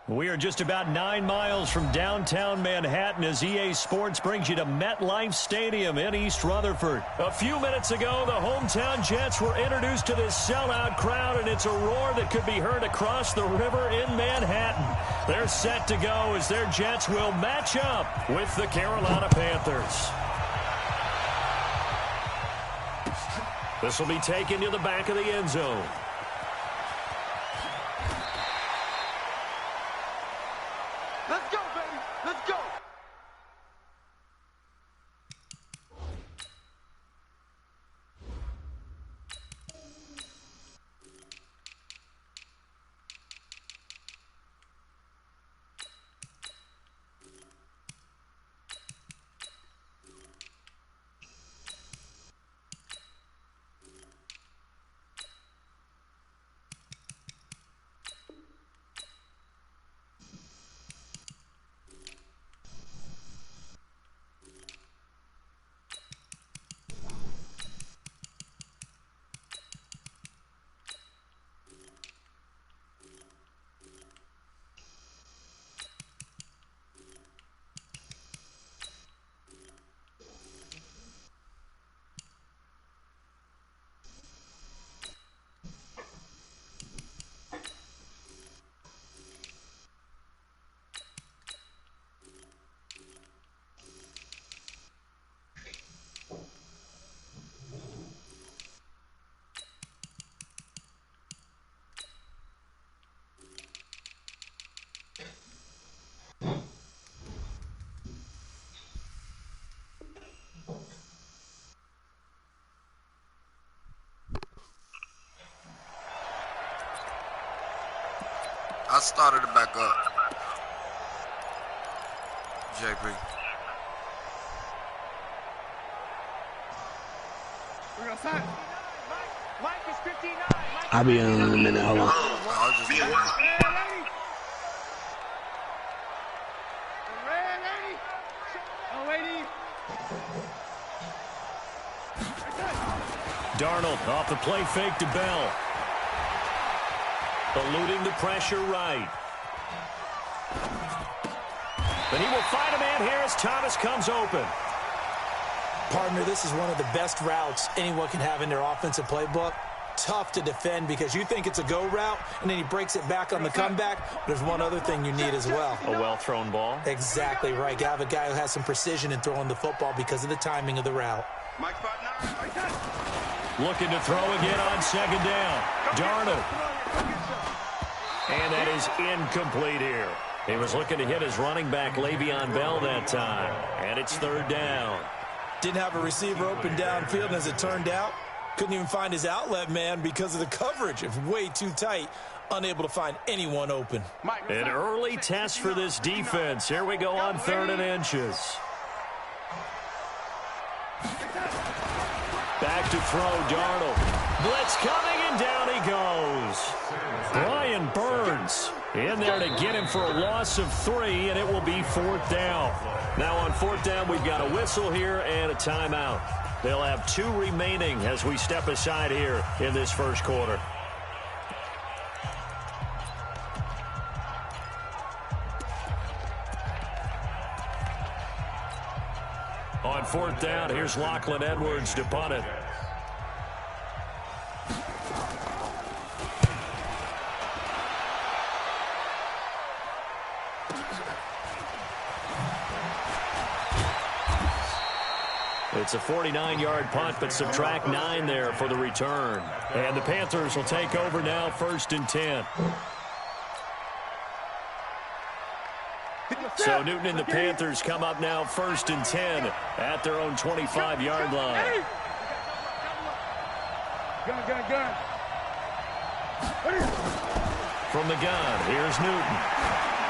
We are just about 9 miles from downtown Manhattan as EA Sports brings you to MetLife Stadium in East Rutherford. A few minutes ago, the hometown Jets were introduced to this sellout crowd, and it's a roar that could be heard across the river in Manhattan. They're set to go as their Jets will match up with the Carolina Panthers. This will be taken to the back of the end zone. Let's go, baby. Let's go. I started it back up. JP. We're gonna sign. Mike is 59. I'll be in a minute. Hold on. I'll just Red lady. Red lady. Oh, lady. Darnold off the play fake to Bell. Eluding the pressure right. But he will find a man here as Thomas comes open. Partner, this is one of the best routes anyone can have in their offensive playbook. Tough to defend because you think it's a go route, and then he breaks it back on the comeback. There's one other thing you need as well. A well-thrown ball. Exactly right. You have a guy who has some precision in throwing the football because of the timing of the route. Mike 5'9". Looking to throw again on second down. Darnold. And that is incomplete here. He was looking to hit his running back, Le'Veon Bell, that time. And it's third down. Didn't have a receiver open downfield, and as it turned out, couldn't even find his outlet man because of the coverage. It's way too tight. Unable to find anyone open. An early test for this defense. Here we go on 3rd and inches. Back to throw, Darnold. Blitz coming, and down he goes. Brian Burns in there to get him for a loss of 3, and it will be 4th down. Now on 4th down, we've got a whistle here and a timeout. They'll have 2 remaining as we step aside here in this first quarter. On 4th down, here's Lachlan Edwards to punt it. It's a 49-yard punt, but subtract 9 there for the return. And the Panthers will take over now, 1st and 10. So Newton and the Panthers come up now 1st and 10 at their own 25-yard line. Gun. From the gun, here's Newton.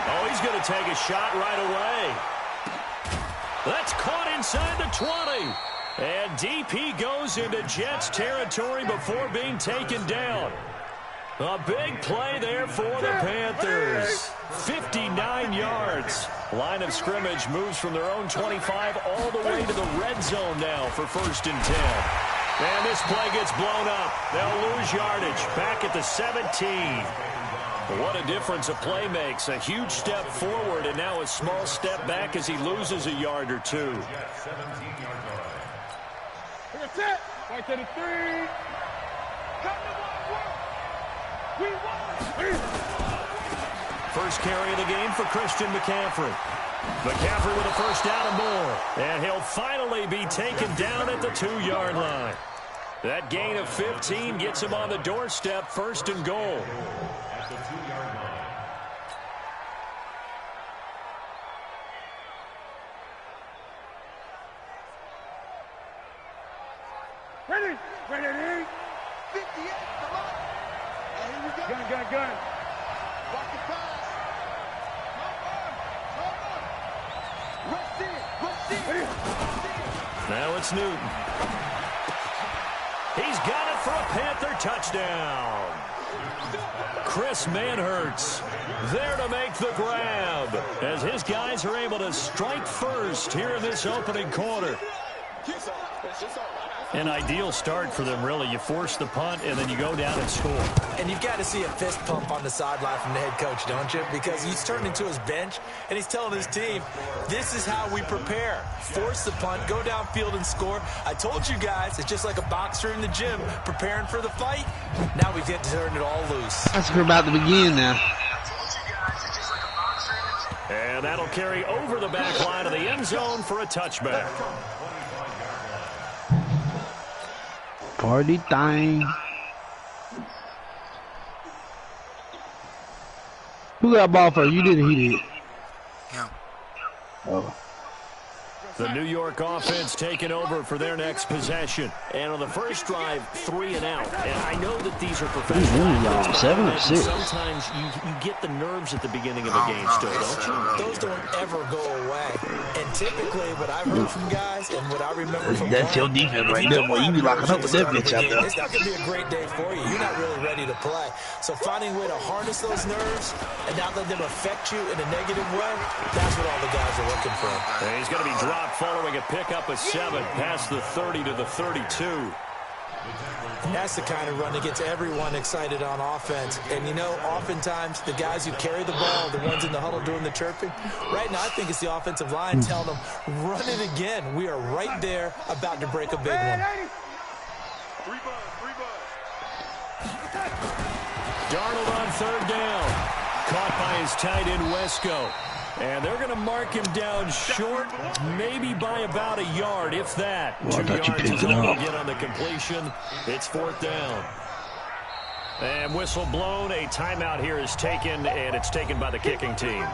Oh, he's going to take a shot right away. That's caught inside the 20. And DP goes into Jets territory before being taken down. A big play there for the Panthers. 59 yards. Line of scrimmage moves from their own 25 all the way to the red zone now for 1st and 10. And this play gets blown up. They'll lose yardage back at the 17. What a difference a play makes. A huge step forward and now a small step back as he loses a yard or two. That's it. Right to the 3. Come to work. We won. First carry of the game for Christian McCaffrey. McCaffrey with a first down and more. And he'll finally be taken down at the 2-yard line. That gain of 15 gets him on the doorstep, first and goal. At the 2-yard line. Ready. 58, come on. And here we go. Gun. Watch the pass. Rush in. Now it's Newton. He's got it for a Panther touchdown. Chris Manhertz there to make the grab as his guys are able to strike first here in this opening quarter. An ideal start for them, really. You force the punt, and then you go down and score. And you've got to see a fist pump on the sideline from the head coach, don't you? Because he's turning to his bench, and he's telling his team, this is how we prepare. Force the punt, go downfield and score. I told you guys, it's just like a boxer in the gym preparing for the fight. Now we've got to turn it all loose. That's about to begin now. And that'll carry over the back line of the end zone for a touchback. Party time. Who got ball first? You did or he did? Him. Oh. The New York offense taking over for their next possession. And on the first drive, 3 and out. And I know that these are professional athletes, 7 or 6. Sometimes you get the nerves at the beginning of a game still, don't you? Those don't ever go away. And typically, what I've heard from guys and what I remember from That's your defense right there, boy. You be locking up with that bitch out there. It's not going to be a great day for you. You're not really ready to play. So finding a way to harness those nerves and not let them affect you in a negative way, that's what all the guys are looking for. And he's going to be dropped following a pickup of 7 past the 30 to the 32. And that's the kind of run that gets everyone excited on offense. And, you know, oftentimes the guys who carry the ball, the ones in the huddle doing the chirping, right now I think it's the offensive line telling them, run it again. We are right there about to break a big one. Darnold on third down. Caught by his tight end, Wesco. And they're going to mark him down short, maybe by about a yard, if that. 2 yards is all he'll get on the completion. It's 4th down. And whistle blown. A timeout here is taken, and it's taken by the kicking team.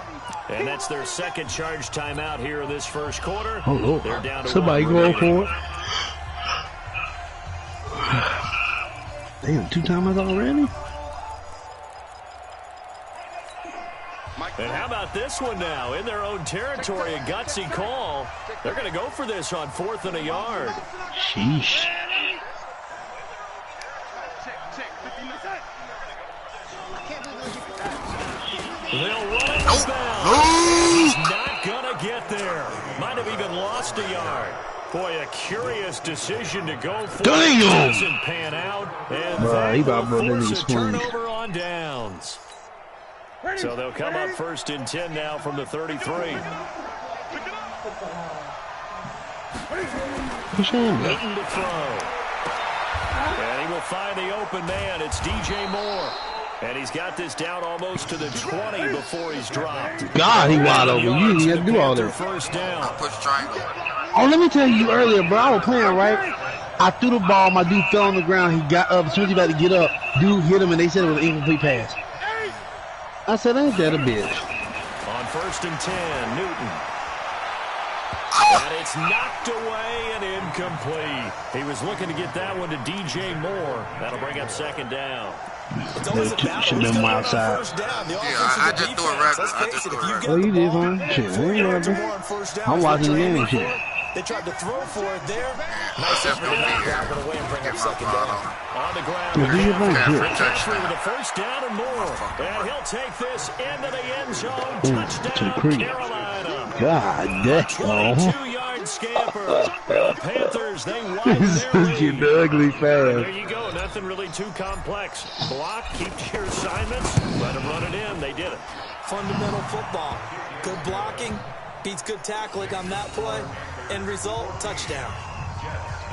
And that's their second charge timeout here in this first quarter. Oh, Lord. They're down to Somebody 1 go remaining. for it. Damn, 2 timeouts already? And how about this one now? In their own territory, a gutsy call. They're going to go for this on 4th and a yard. Sheesh. They'll run it down. He's not going to get there. Might have even lost a yard. Boy, a curious decision to go for. Damn! Doesn't pan out. And He that about will to force a swing. turnover on downs. So they'll come up 1st and 10 now from the 33. Newton to throw. And he will find the open man. It's DJ Moore. And he's got this down almost to the 20 before he's dropped. God, he wide open. You didn't have to do all that. First down. Push triangle. Oh, let me tell you earlier, bro. I was playing, right? I threw the ball. My dude fell on the ground. He got up. As soon as he about to get up, dude hit him, and they said it was an incomplete pass. I said, ain't that a bitch? On 1st and 10, Newton. And it's knocked away and incomplete. He was looking to get that one to DJ Moore. That'll bring up 2nd down. It's always a battle. Should have been my side. First down. The I just threw a defense. rep. Let's face it, if you get Oh, you the did ball, fine. Shit, I 4 ain't yards or know. more on first down I'm is what watching the you're game aiming and shit. for. They tried to throw for it there. Nice That's effort to gonna be knock here. that one away and bring up Get my 2nd ball down. on. On the ground. Yeah, do your thing, McCaffrey shit. Caffrey with touchdown. a first down and more. And he'll take this into the end zone. To the Touchdown, creek. Carolina. God damn. 22-yard 2-yard scamper. The Panthers, they widen their You lead. ugly fast. There you go. Nothing really too complex. Block, keep to your assignments, let them run it in. They did it. Fundamental football. Good blocking beats good tackling on that play. End result, touchdown.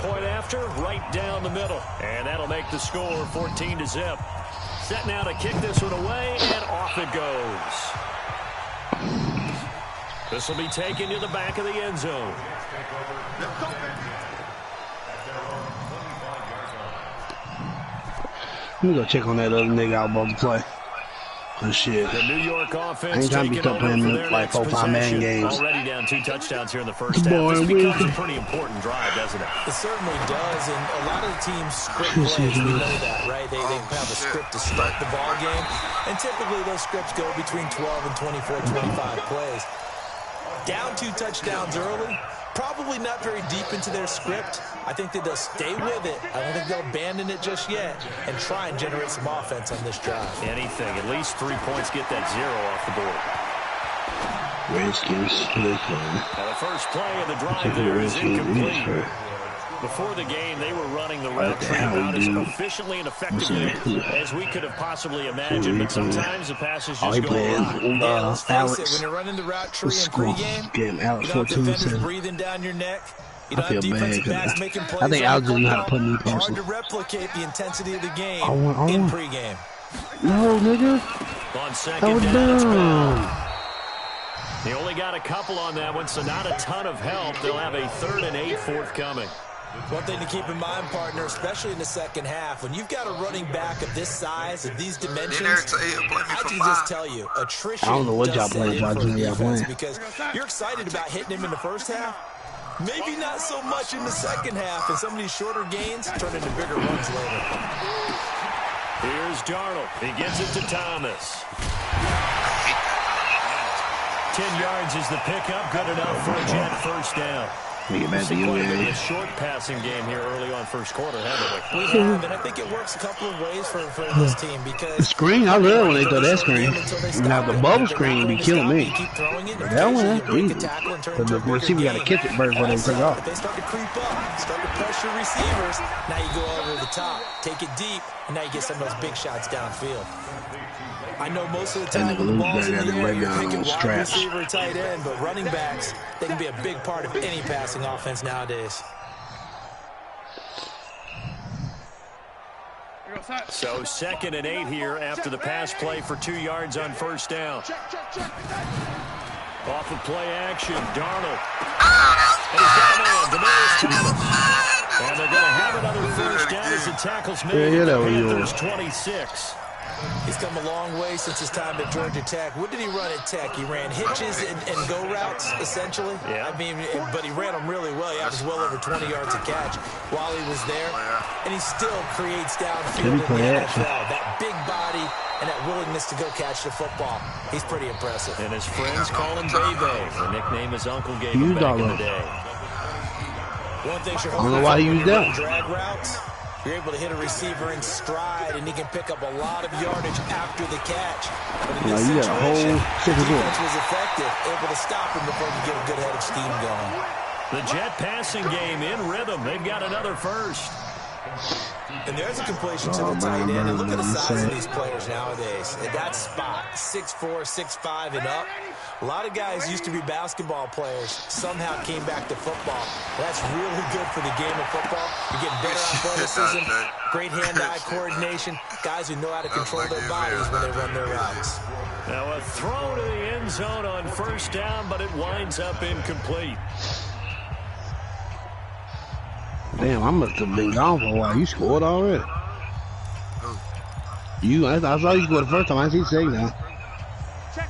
Point after, right down the middle. And that'll make the score 14-0. Set now to kick this one away, and off it goes. This will be taken to the back of the end zone. Let me go check on that other nigga I was about to play. Good shit. The New York offense Ain't time to be taking stuck over playing for their like next 4-5 man possession. games. Already down 2 touchdowns here in the first Boy, half. This becomes a we- pretty important drive, doesn't it? It certainly does, and a lot of the teams script plays. We know that, right? They have a script to start the ball game, and typically those scripts go between 12 and 24, 25 plays. Down 2 touchdowns early, probably not very deep into their script. I think that they'll stay with it. I don't think they'll abandon it just yet and try and generate some offense on this drive. Anything. At least 3 points, get that 0 off the board. Redskins. Now the first play of the drive there is incomplete. Before the game, they were running the route tree about as efficiently and effectively as we could have possibly imagined. But sometimes the passes just go awry. Yeah, let's face it, Alex. when you're running the route tree in School. pregame, Game, you Alex don't have 14 defenders said. breathing down your neck. You I don't have feel bad defensive 'cause backs making plays. I think on Alex the doesn't know how to football. put me Hard personally. to replicate the intensity of the game I want- in pregame. No, nigga. On That second was down, it's Bell. dumb. They only got a couple on that one, so not a ton of help. They'll have a 3rd and 8 forthcoming. One thing to keep in mind, partner, especially in the second half, when you've got a running back of this size, of these dimensions, I can just tell you, attrition I don't know what y'all does set playing, in but I for just the know y'all defense playing. because you're excited about hitting him in the first half. Maybe not so much in the second half, and some of these shorter gains turn into bigger runs later. Here's Darnold. He gets it to Thomas. 10 yards is the pickup. Good enough for a Jet first down. We get back to you, Quite a bit of man. a short passing game here early on first quarter, haven't we? We have, and I think it works a couple of ways for this team The because screen, I love when they throw that screen. Now the bubble screen be killing me. But that one, that's easy. But the receiver got to catch it first before they take it off. If they start to creep up, start to pressure receivers, now you go over the top, take it deep, and now you get some of those big shots downfield. I know most of the time nigga when the Luke ball's in got the them air, right you're down picking on wide straps. receiver, tight end, but running backs, they can be a big part of any passing offense nowadays. So 2nd and 8 here after the pass play for 2 yards on first down. Off of play action, Darnold. And he's got a man, Demarius Thomas. And they're going to have another first down as the tackle's made Yeah, at that the was Panthers' yours. 26. He's come a long way since his time at Georgia Tech. What did he run at Tech? He ran hitches and go routes, essentially. Yeah. I mean, but he ran them really well. He averaged well over 20 yards a catch while he was there. And he still creates downfield in the play action? NFL. That big body and that willingness to go catch the football. He's pretty impressive. And his friends call him Bebe. The nickname his uncle gave him Used back all in the of day. One thing you're I don't know why he used that. drag routes, you're able to hit a receiver in stride, and he can pick up a lot of yardage after the catch. But in Now this you got a whole situation, second the defense quarter. was effective, able to stop him before he could get a good head of steam going. The Jet passing game in rhythm. They've got another first. And there's a completion to the tight end. And look at the size of these players nowadays. At that spot, 6'4", 6'5", and up. A lot of guys used to be basketball players, somehow came back to football. That's really good for the game of football. You're getting better athleticism, great hand-eye coordination, guys who know how to control their bodies when they run their routes. Now a throw to the end zone on first down, but it winds up incomplete. Damn, I must have been gone for a while. You scored already. I saw you score the first time. I see the second time.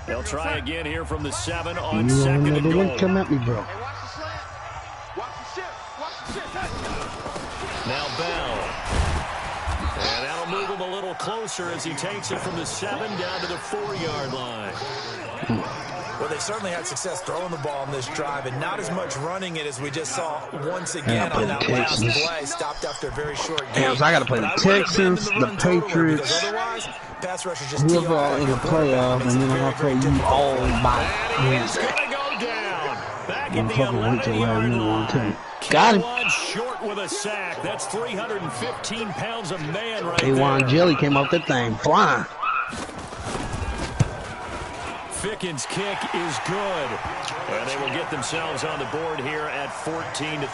They'll try again here from the 7 on You don't 2nd know and the goal. one come at me, bro. Watch the ship. Watch the ship. Now Bell. And that'll move him a little closer as he takes it from the 7 down to the 4-yard line. Well, they certainly had success throwing the ball in this drive, and not as much running it as we just saw once again on that last play. Stopped after a very short game. Damn, so I got to play the But I would Texans, abandon the run totally, Patriots, because otherwise, pass rushers just whoever tee off all in the that quarterback. playoffs, Makes and it then I'm very, going to play very you difficult. all by And he is going to go down. Back back at the Fucking wait till last 11-yard minute on line. ten. Got him. K1 short with a sack. That's 315 pounds of man right K1 there. Jelly came off that thing flying. Ficken's kick is good. And they will get themselves on the board here at 14-3.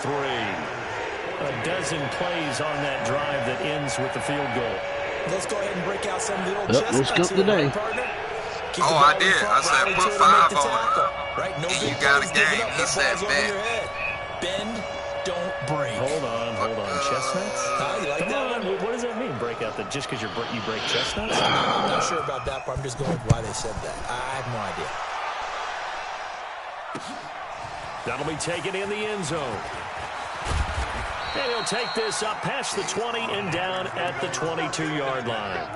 A dozen plays on that drive that ends with the field goal. Let's go ahead and break out some of the old Yep, let's chestnuts go here, today. right, partner? Keep Oh, the I ball in did. front, I said rally put to it and 5 make the on it. tackle. Right? No And big you got a plays given game. up. He The said ball's over bet. your head. Bend, don't break. Hold on. Chestnuts? You like Come that on. one? What does that mean, break out? That just because you break chestnuts? I'm not sure about that part. I'm just going with why they said that. I have no idea. That'll be taken in the end zone. And he'll take this up past the 20 and down at the 22-yard line.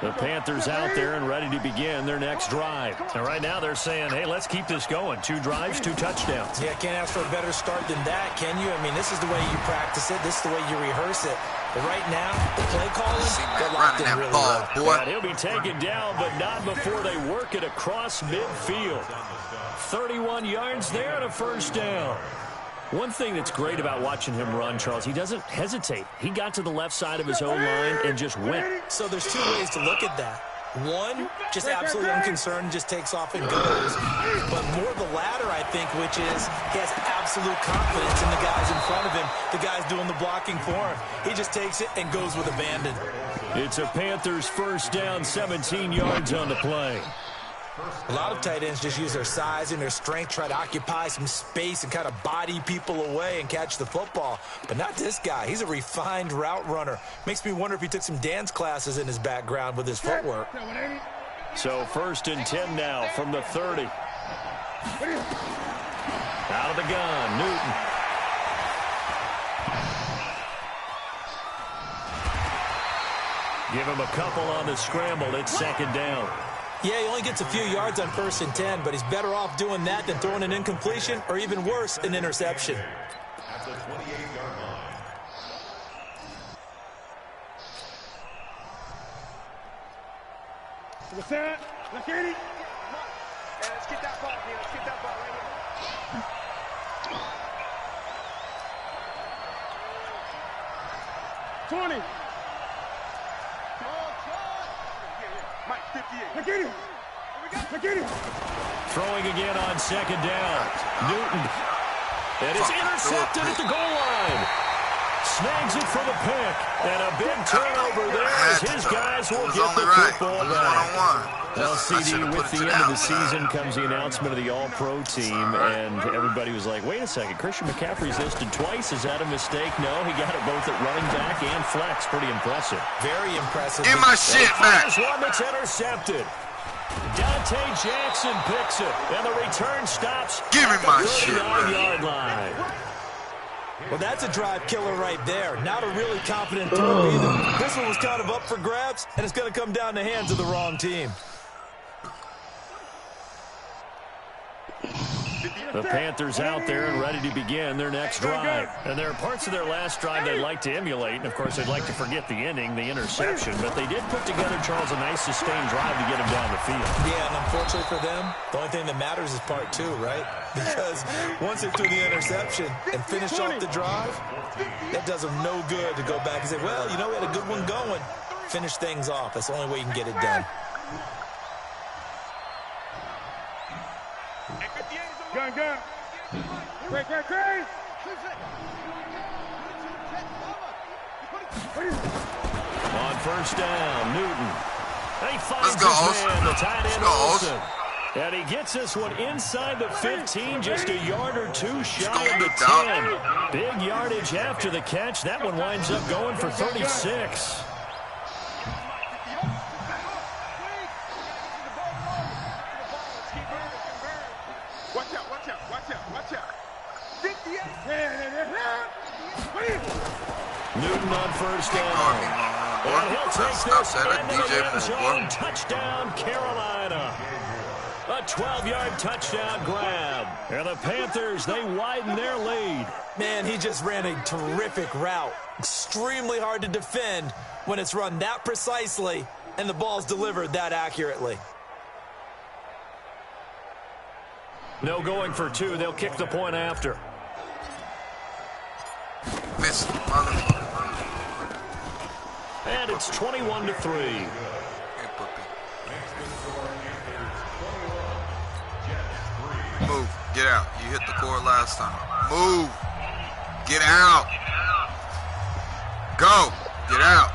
The Panthers out there and ready to begin their next drive. And right now they're saying, hey, let's keep this going. 2 drives, 2 touchdowns. Yeah, can't ask for a better start than that, can you? I mean, this is the way you practice it. This is the way you rehearse it. But right now, the play calling, they're locked in really well. And he'll be taken down, but not before they work it across midfield. 31 yards there and a first down. One thing that's great about watching him run, Charles, he doesn't hesitate. He got to the left side of his own line and just went. So there's 2 ways to look at that. One, just absolutely unconcerned, just takes off and goes. But more the latter, I think, which is he has absolute confidence in the guys in front of him, the guys doing the blocking for him. He just takes it and goes with abandon. It's a Panthers first down, 17 yards on the play. A lot of tight ends just use their size and their strength, try to occupy some space and kind of body people away and catch the football. But not this guy. He's a refined route runner. Makes me wonder if he took some dance classes in his background with his footwork. So 1st and 10 now from the 30. Out of the gun, Newton. Give him a couple on the scramble. It's 2nd down. Yeah, he only gets a few yards on 1st and 10, but he's better off doing that than throwing an incompletion or even worse, an interception. At the 28-yard line. What's that? Let's get it. Let's get that ball, man. Let's get that ball right here. 20. Mike, 58. Let's get it. Let's get it. Throwing again on 2nd down. Newton. And it's intercepted at the goal line. Snags it for the pick. And a big turnover there as his guys will get the football back. Well, CD, with the end of the season comes the announcement of the All-Pro team, and everybody was like, wait a second, Christian McCaffrey's listed twice. Is that a mistake? No, he got it both at running back and flex. Pretty impressive. Very impressive. Give my shit back. There's one that's intercepted. Dante Jackson picks it, and the return stops. Give me my shit back. 39-yard line. Well, that's a drive killer right there. Not a really confident throw either. This one was kind of up for grabs, and it's going to come down the hands of the wrong team. The Panthers out there and ready to begin their next drive. And there are parts of their last drive they'd like to emulate. And, of course, they'd like to forget the ending, the interception. But they did put together, Charles, a nice sustained drive to get him down the field. Yeah, and unfortunately for them, the only thing that matters is part 2, right? Because once they threw the interception and finished off the drive, that does them no good to go back and say, well, you know, we had a good one going. Finish things off. That's the only way you can get it done. Gun. Great. On 1st down, Newton. He finds his Let's go, man, the tight end, Let's go, Olsen. And he gets this one inside the 15, just a yard or 2 shy of the 10. Big yardage after the catch. That one winds up going for 36. Watch out. 58. Newton on 1st down. And he'll take this into the end zone. Touchdown, Carolina. A 12-yard touchdown grab. And the Panthers, they widen their lead. Man, he just ran a terrific route. Extremely hard to defend when it's run that precisely and the ball's delivered that accurately. No going for two. They'll kick the point after. Miss motherfucker. And it's 21-3. Hey, puppy. Move. Get out. You hit the core last time. Move. Get out. Go. Get out.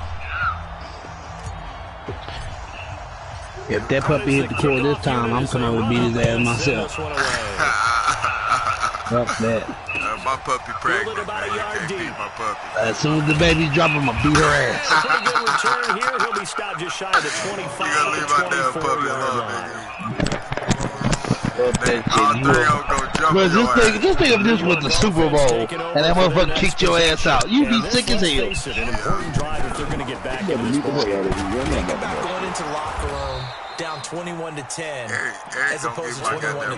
If that puppy hit the core this time, I'm coming to beat his ass myself. Fuck that. My puppy pregnant. Man. You can't beat my puppy. As soon as the baby drop, I'm gonna beat her ass. Pretty good return here. He'll be stopped just shy of the 25 You gotta leave my damn puppy 24 yard alone, line. nigga. All three of them go jump Bro, your just ass. think if this was the Super Bowl and that motherfucker kicked your ass out. You'd be sick as hell. An important drive if they're going to get back in this ball game. Think about going into the locker room down 21-10 as opposed to 21-3.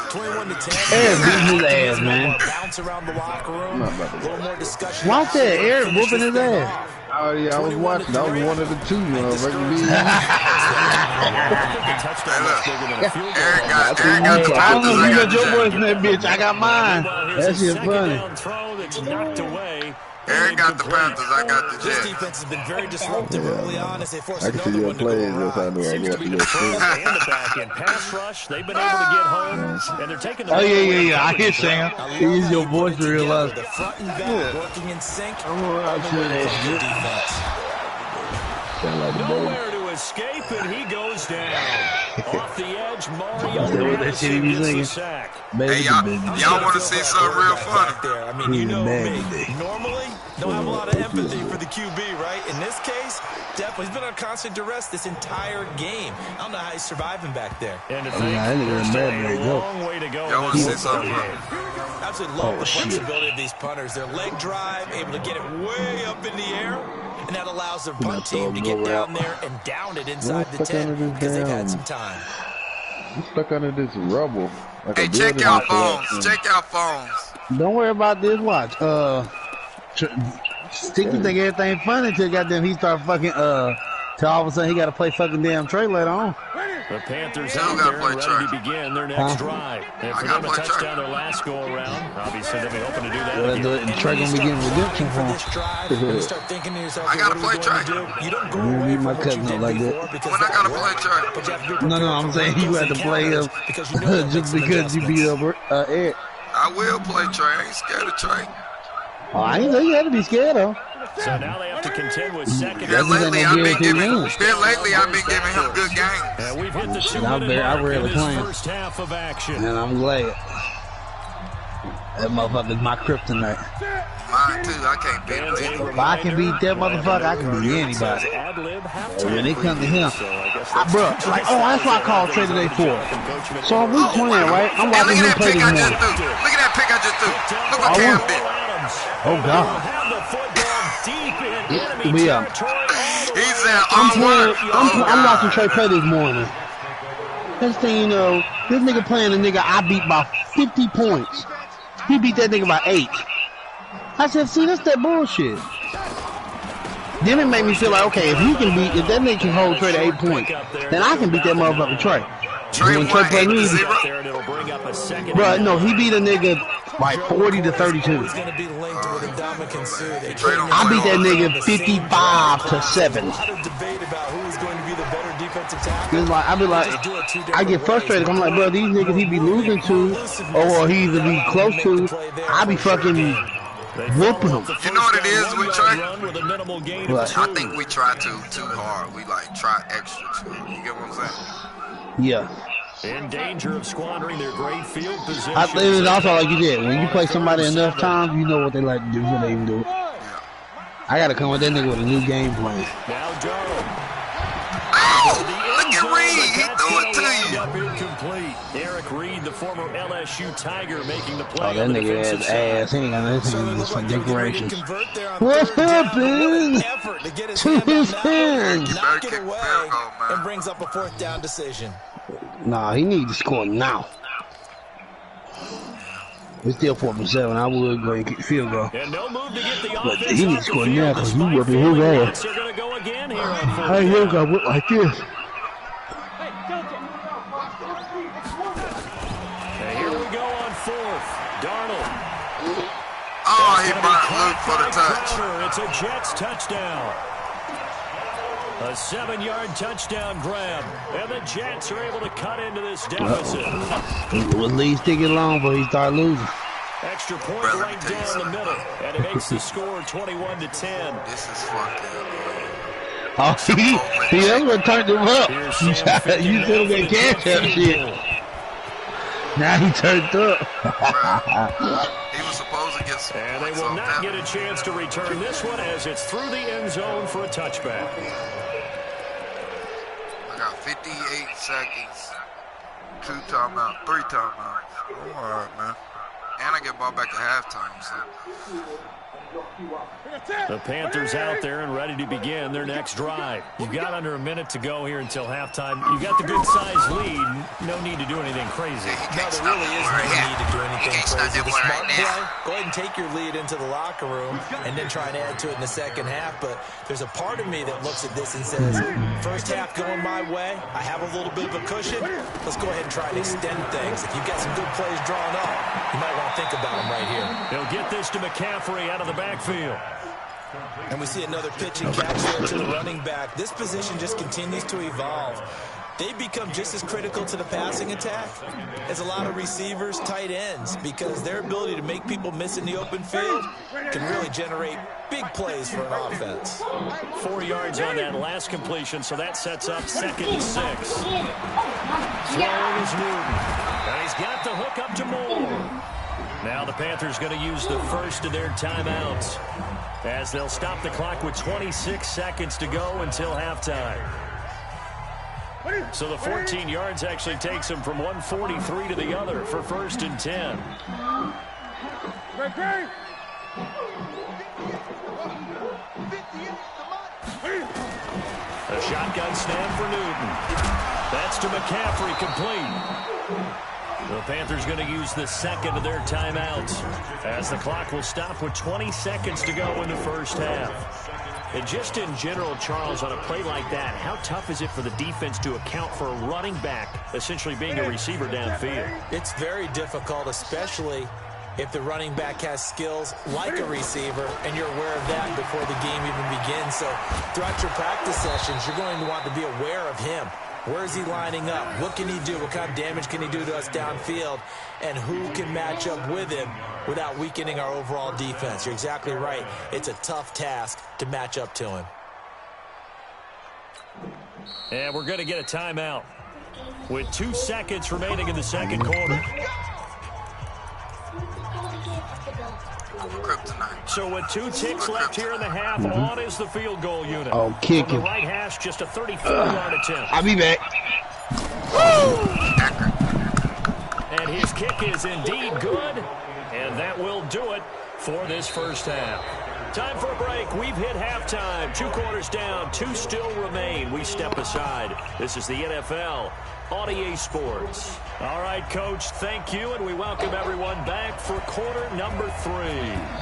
21-10. Eric beating his ass, man. Bounce around the locker room. A little more discussion. Watch that, Eric whooping his ass. Oh yeah, I was watching. That was one of the two, Regular Hey, look. Eric got I don't know Panthers. if I you got got your the voice Jets. in that bitch. I got mine. That shit funny. Throw that's knocked away. Eric got the Panthers. I got the This Jets. defense has been very disruptive early on as they force I can see another your one to go plays. Yes, I wrong. know. I Seems to watched be your the front shit. and the back end. Pass rush, they've been able to get home, and they're taking the Oh, ball yeah, away I from hear the Sam. I love He used how your you voice put to it realize. together, the front and back working in sync. I'm watching that shit. Defense. Sound like a baby. Nowhere to escape, and he goes down. Off the edge, Mario That shit he Madison be gets the singing. sack. Hey, y'all want to see something real funny? I mean, you know me. Baby. Normally, don't have a lot of empathy for the QB, right? In this case, definitely, he's been on constant duress this entire game. I don't know how he's surviving back there. And to Oh, think, yeah, that nigga there's was still mad when a they go. long way to go. Y'all in want to this see something ball funny? game. Absolutely love the shit. flexibility of these punters. Their leg drive, able to get it way up in the air, and that allows their punt team to get down there and down it inside the 10 because they've had some time. I'm stuck under this rubble. Like Hey, a check building your and stuff. phones. Check your phones. Don't worry about this. Watch. Sticky think everything funny till goddamn he start fucking till all of a sudden he got to play fucking damn Trey later on. The Panthers Still out gotta there play and ready Trey. to begin their next drive. And I for gotta them a play Trey. touchdown their last go-around. Obviously, they'll be hoping to do that Well, again. and Trey gonna be getting redemption For from him. this drive, when you start thinking to yourself, I hey, gotta what are we play going to Trey. do? You don't go You away need from my what you cousin did up like that. before because When I that gotta worked. play Trey. But you have to be No, prepared I'm for saying what you goes had to play him encounters because you know that just makes some because you beat adjustments. up Ed. I will play Trey. I ain't scared of Trey. Oh, I ain't say you had to be scared of. So now they have to contend with second. Yeah, That's just lately ain't I've no been guarantee giving. wins. Here lately I've been giving him good games. And we've hit the I 2-minute bet- I mark in rarely this claim. first half of action. And I'm glad. That motherfucker's my kryptonite. Mine too. I can't beat him. either. If I can beat that motherfucker, I can beat anybody. When they come to him, bro, like, oh, that's what I called Trey today for. So I'm week 20, right? I'm Hey, watching look him at that play pick this I just morning. threw. Look at that pick I just threw. Look what Oh, Cam what? did. Oh, God. But yeah. He said, I'm onward. I'm watching Trey play this morning. Next thing you know, this nigga playing a nigga I beat by 50 points. He beat that nigga by 8. I said, see, that's that bullshit. Then it made me feel like, okay, if that nigga can hold Trey to 8 points, then I can beat that motherfucker Trey. Trey When won played me, 8-0. bro, no, he beat a nigga by 40 to 32. He's going to be linked with Ndamukong Suh. They Trey don't I play beat that hard. nigga 55 to 7. A lot of debate about who is going to be the better defensive tackle. It's like, I be like, I get frustrated. I'm like, bro, these niggas he be losing to, or he either be close to, I be fucking whooping them. You know what it is with Trey? What? I think we try too hard. We like try extra too. You get what I'm saying? Yeah. In danger of squandering their great field position. I think it's also like you did. When you play somebody enough times, you know what they like to do before they even do it. I gotta come with that nigga with a new game plan. Now Darnold. Oh, look at Reed. He threw it to you. Up incomplete. Eric Reed, the former LSU Tiger, making the play. Oh, that on the nigga defensive has side. ass. He ain't got nothing but some decorations. What What happened to his hand? Knock it Kick away field goal, man. and brings up a 4th down decision. Nah, he needs to score now. It's still 4-7. I would go and kick the field goal. And no move to get the But offense he needs off to the score field now because you despite whooping his failing ass. once. They're going to go again here on fourth Hey, you down. got whip like this. And here we go on fourth. Darnold. Oh, he burnt Luke for the touch. Crowder. It's a Jets touchdown. A 7-yard touchdown grab. And the Jets are able to cut into this deficit. With Lee sticking long, but he started losing. Extra point Brother, right down the middle. And it makes the score 21-10. This is fucking. Oh, that's what turned him up. You said him get cash out shit. Now he turned up. He was supposed to get some And they points will off not that. get a chance to return this one as it's through the end zone for a touchback. I got 58 seconds. 2 timeouts, 3 timeouts. All right, man. And I get ball back at halftime, so. The Panthers out there and ready to begin their next drive. You've got under a minute to go here until halftime. You've got the good-sized lead. No need to do anything crazy. No, there really is no need to do anything crazy. The smart play, go ahead and take your lead into the locker room and then try and add to it in the second half. But there's a part of me that looks at this and says, first half going my way, I have a little bit of a cushion. Let's go ahead and try and extend things. If you've got some good plays drawn up, you might want to think about them right here. He'll get this to McCaffrey out of the backfield. And we see another pitch and catch there to the running back. This position just continues to evolve. They become just as critical to the passing attack as a lot of receivers, tight ends, because their ability to make people miss in the open field can really generate big plays for an offense. 4 yards on that last completion, so that sets up 2nd and 6. Throwing is Newton. And he's got the hook up to Moore. Now the Panthers going to use the first of their timeouts as they'll stop the clock with 26 seconds to go until halftime. So the 14 yards actually takes them from 143 to the other for 1st and 10. A shotgun snap for Newton. That's to McCaffrey, complete. The Panthers going to use the second of their timeouts as the clock will stop with 20 seconds to go in the first half. And just in general, Charles, on a play like that, how tough is it for the defense to account for a running back essentially being a receiver downfield? It's very difficult, especially if the running back has skills like a receiver and you're aware of that before the game even begins. So throughout your practice sessions, you're going to want to be aware of him. Where is he lining up? What can he do? What kind of damage can he do to us downfield? And who can match up with him without weakening our overall defense? You're exactly right. It's a tough task to match up to him. And we're going to get a timeout with 2 seconds remaining in the second quarter. Kryptonite. So with 2 ticks left here in the half, on is the field goal unit. Oh, kick From him. the right hash, just a 34-yard attempt. I'll be back. And his kick is indeed good, and that will do it for this first half. Time for a break. We've hit halftime. 2 quarters down, 2 still remain. We step aside. This is the NFL on EA Sports. All right, Coach, thank you, and we welcome everyone back for quarter number 3.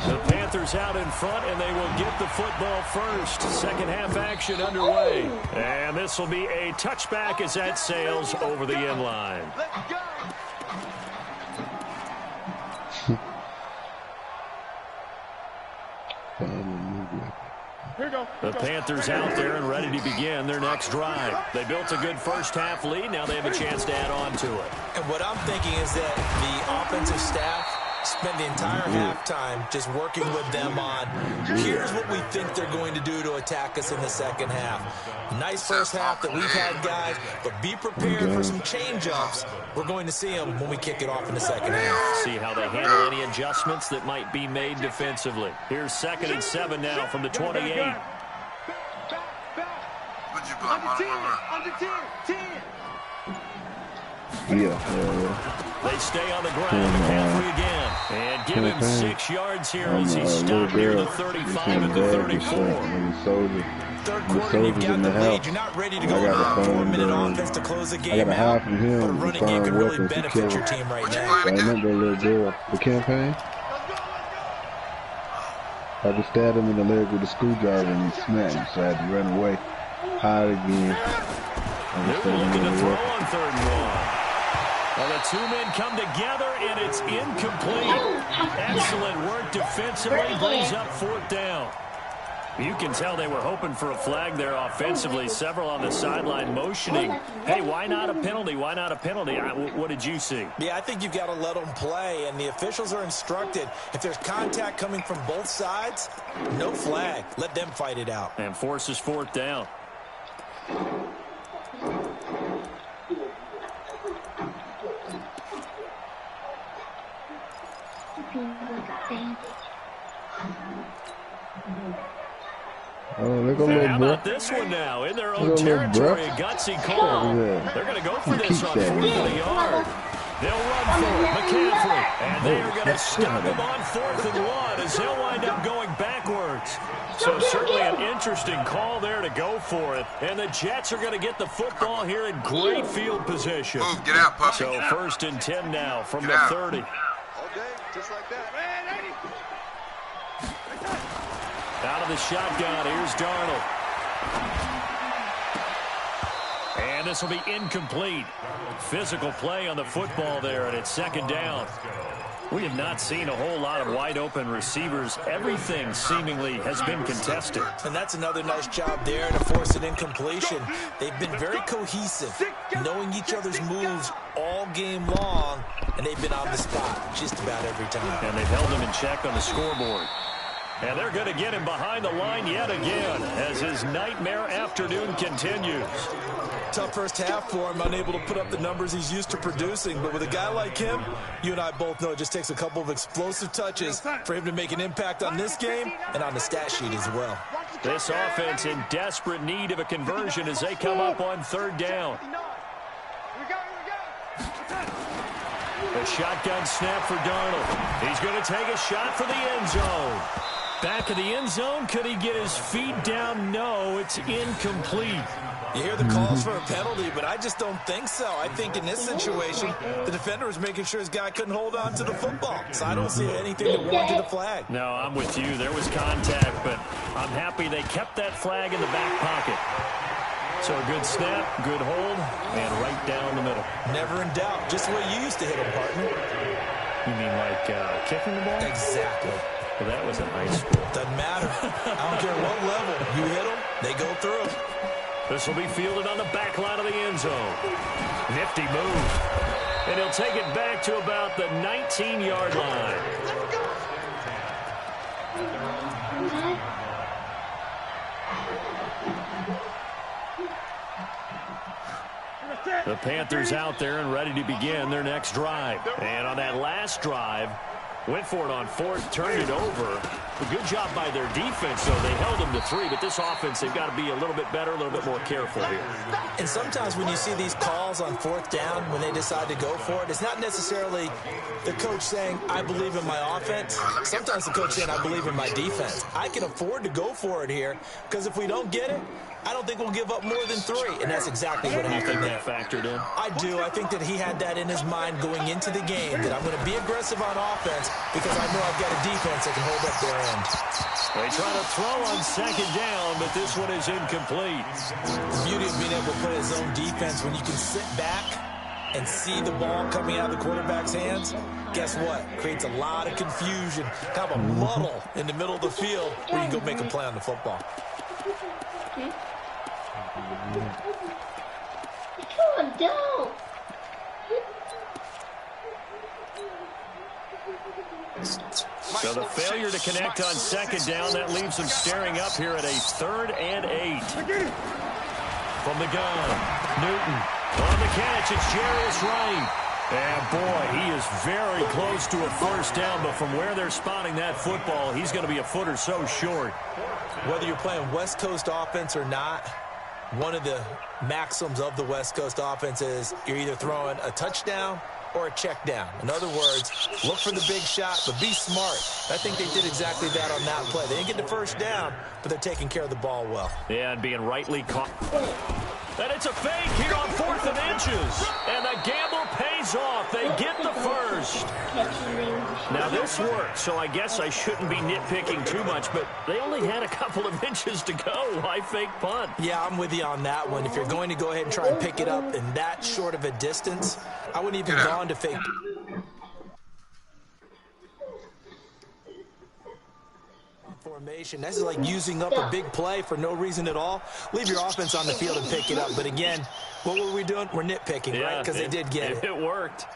The Panthers out in front, and they will get the football first. Second half action underway. And this will be a touchback as that sails over the end line. Let's go. The Panthers out there and ready to begin their next drive. They built a good first half lead. Now they have a chance to add on to it. And what I'm thinking is that the offensive staff spent the entire halftime just working with them on, here's what we think they're going to do to attack us in the second half. Nice first half that we've had, guys, but be prepared for some change-ups. We're going to see them when we kick it off in the second half. See how they handle any adjustments that might be made defensively. Here's 2nd and 7 now from the 28. Would you block my Under 10, 10. They stay on the ground. McCaffrey again. And give him 6 yards here as he stopped near the 35 and the 34. Third quarter, you've got the lead. You're not ready to go on a 4-minute offense to close the game out, but a running game can really benefit your team right now. I remember a little girl. The campaign? I just stabbed him in the leg with a screwdriver and he snapped, so I had to run away. Hide again. Newton looking to throw on 3rd and 1. Well, the two men come together, and it's incomplete. Excellent work defensively, brings up 4th down. You can tell they were hoping for a flag there offensively. Several on the sideline motioning, hey, why not a penalty? Why not a penalty? What did you see? Yeah, I think you've got to let them play, and the officials are instructed. If there's contact coming from both sides, no flag. Let them fight it out. And forces 4th down. Oh, look at How little bro. about this one now? In their own territory, a gutsy call. They're going to go for this on 4th and a yard. They'll run for it, McCaffrey. And they are going to stop him on 4th and 1 as he'll wind up going backwards. So certainly an interesting call there to go for it. And the Jets are going to get the football here in great field position. Move, get out, puppy. So 1st and 10 now from the 30. All day, just like that. Out of the shotgun, here's Darnold. And this will be incomplete. Physical play on the football there, and it's 2nd down. We have not seen a whole lot of wide-open receivers. Everything seemingly has been contested. And that's another nice job there to force an incompletion. They've been very cohesive, knowing each other's moves all game long, and they've been on the spot just about every time. And they've held him in check on the scoreboard. And they're going to get him behind the line yet again as his nightmare afternoon continues. Tough first half for him, unable to put up the numbers he's used to producing. But with a guy like him, you and I both know it just takes a couple of explosive touches for him to make an impact on this game and on the stat sheet as well. This offense in desperate need of a conversion as they come up on 3rd down. A shotgun snap for Darnold. He's going to take a shot for the end zone. Back of the end zone. Could he get his feet down? No, it's incomplete. You hear the calls for a penalty, but I just don't think so. I think in this situation, the defender was making sure his guy couldn't hold on to the football. So I don't see anything that warranted a flag. No, I'm with you. There was contact, but I'm happy they kept that flag in the back pocket. So a good snap, good hold, and right down the middle. Never in doubt. Just the way you used to hit him, partner. You mean like kicking the ball? Exactly. Well, that was in high school. Doesn't matter. I don't care what level. You hit them, they go through. This will be fielded on the back line of the end zone. Nifty move. And he'll take it back to about the 19-yard line. The Panthers out there and ready to begin their next drive. And on that last drive, went for it on 4th, turned it over. A good job by their defense, though. They held them to 3, but this offense, they've got to be a little bit better, a little bit more careful here. And sometimes when you see these calls on 4th down, when they decide to go for it, it's not necessarily the coach saying, I believe in my offense. Sometimes the coach saying, I believe in my defense. I can afford to go for it here, because if we don't get it, I don't think we'll give up more than 3, and that's exactly what happened there. Factored in? I do. I think that he had that in his mind going into the game, that I'm going to be aggressive on offense because I know I've got a defense that can hold up their end. They try to throw on 2nd down, but this one is incomplete. The beauty of being able to play his own defense when you can sit back and see the ball coming out of the quarterback's hands, guess what? Creates a lot of confusion, kind of a muddle in the middle of the field where you can go make a play on the football. Come on, don't. So the failure to connect on 2nd down, that leaves them staring up here at a 3rd and 8. From the gun, Newton on the catch. It's Jarius Wright. And boy, he is very close to a 1st down, but from where they're spotting that football, he's going to be a foot or so short. Whether you're playing West Coast offense or not, one of the maxims of the West Coast offense is you're either throwing a touchdown or a check down. In other words, look for the big shot, but be smart. I think they did exactly that on that play. They didn't get the 1st down, but they're taking care of the ball well. Yeah, and being rightly caught. And it's a fake here on 4th and inches. And the gamble pays pays off. They get the first. Now, this worked, so I guess I shouldn't be nitpicking too much, but they only had a couple of inches to go. Why fake punt? Yeah, I'm with you on that one. If you're going to go ahead and try and pick it up in that short of a distance, I wouldn't even gone to fake. Formation. This is like using up a big play for no reason at all. Leave your offense on the field and pick it up. But again, what were we doing? We're nitpicking, right? Because they did get it. It worked.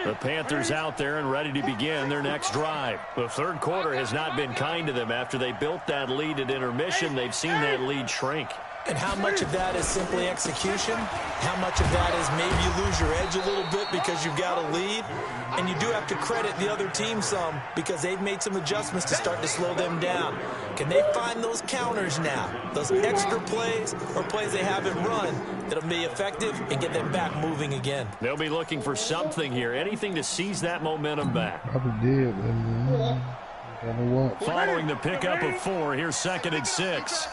The Panthers out there and ready to begin their next drive. The third quarter has not been kind to them. After they built that lead at intermission, they've seen that lead shrink. And how much of that is simply execution? How much of that is maybe you lose your edge a little bit because you've got a lead? And you do have to credit the other team some because they've made some adjustments to start to slow them down. Can they find those counters now, those extra plays or plays they haven't run that'll be effective and get them back moving again? They'll be looking for something here, anything to seize that momentum back. Probably did, man. Following the pickup of 4, here's 2nd and 6.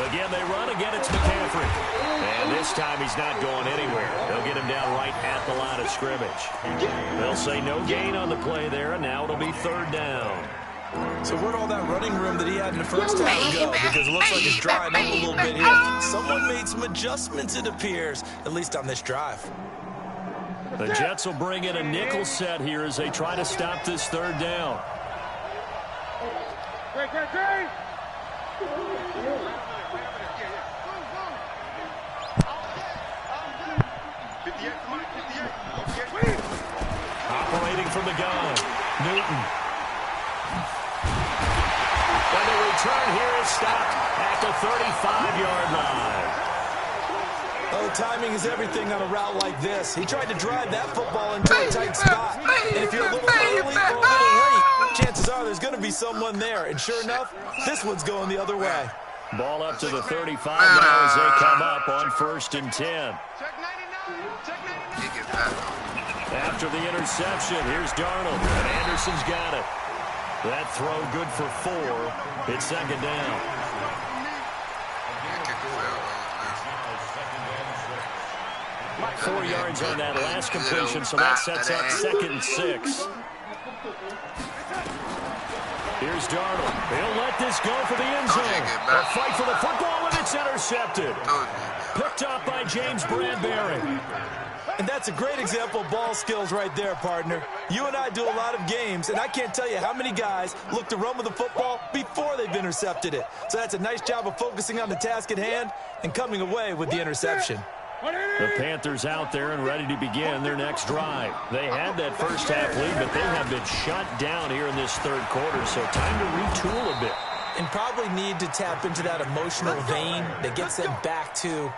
Again, they run. Again, it's McCaffrey. And this time he's not going anywhere. They'll get him down right at the line of scrimmage. They'll say no gain on the play there, and now it'll be 3rd down. So where'd all that running room that he had in the first half go? Because it looks like it's drying up a little bit here. Someone made some adjustments, it appears, at least on this drive. The Jets will bring in a nickel set here as they try to stop this 3rd down. Great. Operating from the gun, Newton. And the return here is stopped at the 35-yard line. Oh, timing is everything on a route like this. He tried to drive that football into a tight spot. And if you're a little early or a little late, chances are there's going to be someone there. And sure enough, this one's going the other way. Ball up to the 35 now as they come up on 1st and 10. After the interception, here's Darnold, and Anderson's got it. That throw good for 4. It's 2nd down. 4 yards on that last completion, so that sets up 2nd and 6. Here's Darnold. He'll let this go for the end zone. A fight for the football, and it's intercepted. Picked up by James Bradbury. And that's a great example of ball skills right there, partner. You and I do a lot of games, and I can't tell you how many guys look to run with the football before they've intercepted it. So that's a nice job of focusing on the task at hand and coming away with the interception. The Panthers out there and ready to begin their next drive. They had that first half lead, but they have been shut down here in this 3rd quarter, so time to retool a bit. And probably need to tap into that emotional vein that gets them back to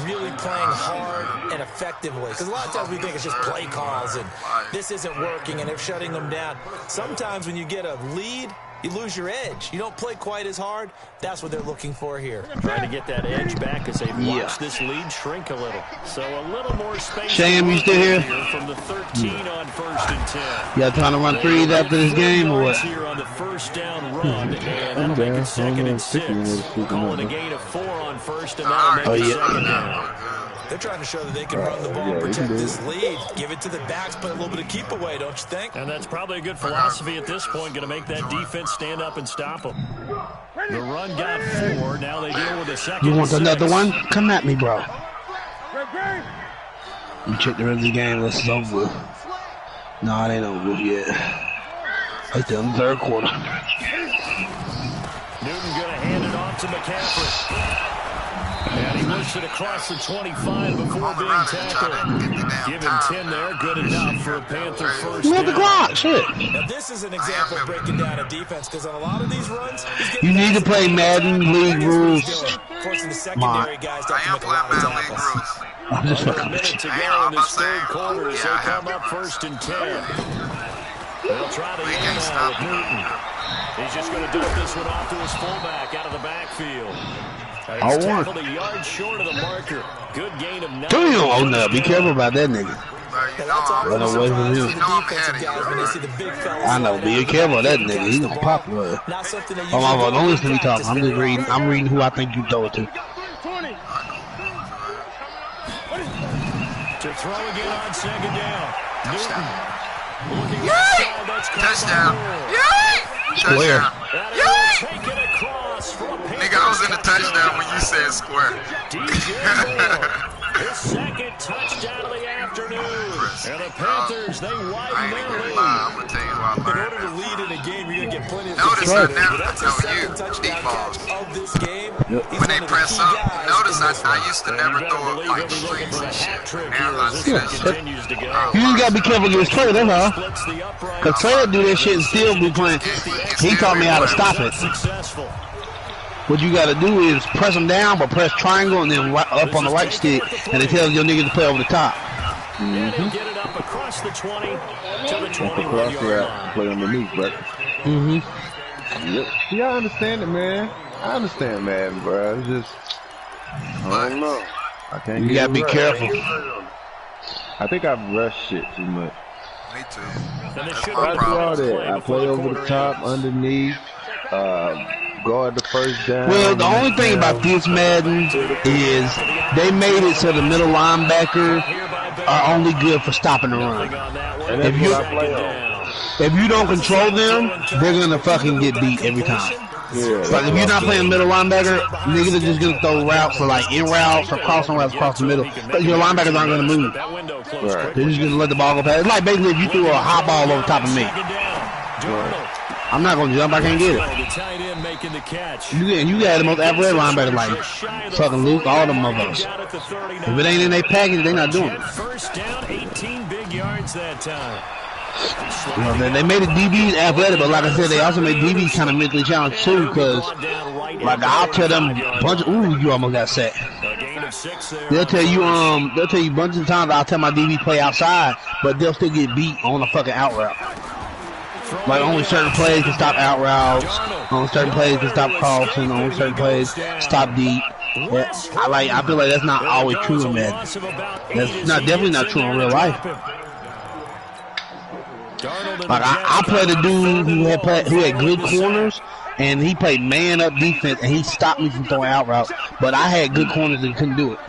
really playing hard and effectively. Because a lot of times we think it's just play calls and this isn't working and they're shutting them down. Sometimes when you get a lead, you lose your edge. You don't play quite as hard. That's what they're looking for here. Trying to get that edge back as they've watched this lead shrink a little. So a little more space. Sham, you still here? From the 13 on 1st and 10. Y'all trying to run threes after this game or what? Here on the 1st down run, and that'll make it 2nd and 6. Calling a gain of 4 on 1st, and that'll make it 2nd down. They're trying to show that they can run the ball and protect this lead. Give it to the backs, play a little bit of keep away, don't you think? And that's probably a good philosophy at this point, going to make that defense stand up and stop them. The run got 4. Now they deal with a 2nd. You want another one? Come at me, bro. You check the rest of the game. This is over with. No, it ain't over with yet. It's still in the 3rd quarter. Newton going to hand it off to McCaffrey. And he works it across the 25 before being tackled. Give him 10 there. Good enough for a Panther first You want the clock, shit. Now, this is an example of breaking down a defense because on a lot of these runs, you need to play Madden League rules. Forcing the secondary guys to have to make a lot of tackles. I'm just Under a fucking minute to go in this 3rd quarter as they come up 1st and 10. They'll try the end now with Newton. He's just going to dump this one off to his fullback out of the backfield. He's tackled a yard short of the marker. Good gain of 9. Oh, no. Be careful about that nigga. Run away from him. I know. Be careful of that nigga. He's gonna pop. Not something that you don't listen to me talk. I'm just reading. I'm reading who I think you throw it to. throw again on second down. Touchdown. Looking Yay! inside, that's Touchdown. Panther. Yay! Square. Touchdown. And Yay! he'll take it across for a Nigga, I was in the touchdown when you said square. DJ Moore, his second touchdown of the afternoon. And the Panthers, they I widen ain't even their gonna lead. lie. I'm gonna tell you why I In learned order to that. lead in a game, you're going to get plenty of Notice success. I never But that's know his second you. touchdown Deep balls. catch of this game. He's When they one of the press key up, guys notice in this I one. used to And never you better throw it believe like he'll be looking streaks for a and hat shit. trick Now here I as this see one that shit. continues to go. You just gotta be careful against Trey, that's all. Splits the upright. Cause Trey do that shit and still be playing. He taught me how to stop it. Successful. What you gotta do is press them down, but press triangle and then up on the right stick, and it tells your nigga to play over the top. And he'll get it up across the 20 to the Across 21-yard the line. play underneath, but yep. Yeah, I understand it, man. I understand, man, bro. It's just, I don't know. I can't. You get gotta be it right. careful. I think I've rushed shit too much. Me too. And this That's should my be I the do all defensive that. play I before play the over the quarter top, ends. underneath, guard the first down. Well, the only thing about this Madden is they made it so the middle linebacker are only good for stopping the run. And that's If you- what I play on. If you don't control them, they're gonna fucking get beat every time. Yeah. Like if you're not playing middle linebacker, niggas are just gonna throw routes for like in routes or crossing routes across the middle. But your linebackers aren't gonna move. That window closed Right. They're just gonna let the ball go past. It's like basically if you threw a hot ball over top of me. I'm not gonna jump, I can't get it. The tight end making the catch. You got the most athletic linebacker like fucking Luke, all them motherfuckers. If it ain't in their package, they not doing it. First down, 18 big yards that time. You know, they made the DBs athletic, but like I said, they also made DBs kind of mentally challenged too, because like I'll tell them bunch of, ooh, you almost got sacked. A gain of 6 there. They'll tell you bunch of times I'll tell my DB play outside, but they'll still get beat on a fucking out route. Like only certain plays can stop out routes, only certain plays can stop crossing, only certain plays stop deep. Yeah, I feel like that's not always true in Madden. That's not definitely not true in real life. Like I played a dude who had good corners, and he played man up defense, and he stopped me from throwing out routes. But I had good corners and couldn't do it.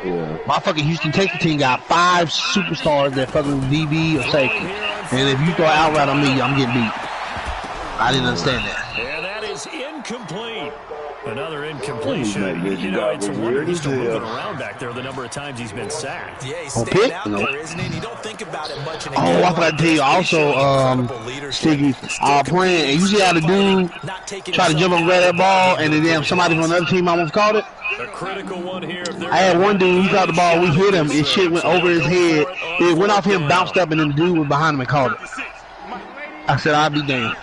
Yeah. My fucking Houston Texas team got 5 superstars that fucking DB or safety, and if you throw out route on me, I'm getting beat. I didn't understand that. And that is incomplete. Another incompletion. He's You not know, good. it's a wonder he's still Yeah. moving around back there the number of times he's been sacked. Yeah, he's On staying pick? out No. there, isn't he? And you don't think about it much in a Oh, game I forgot like to tell you this. He's showing also, incredible leadership. Sticky, Still playing, and you see how the dude not taking try to jump up and grab that ball, and then damn somebody from another team almost caught it? A critical one here. If they're I had one dude, he caught the ball, we hit him, it shit went over his head, it went off him, bounced up, and then the dude was behind him and caught it. I said, I'll be damned.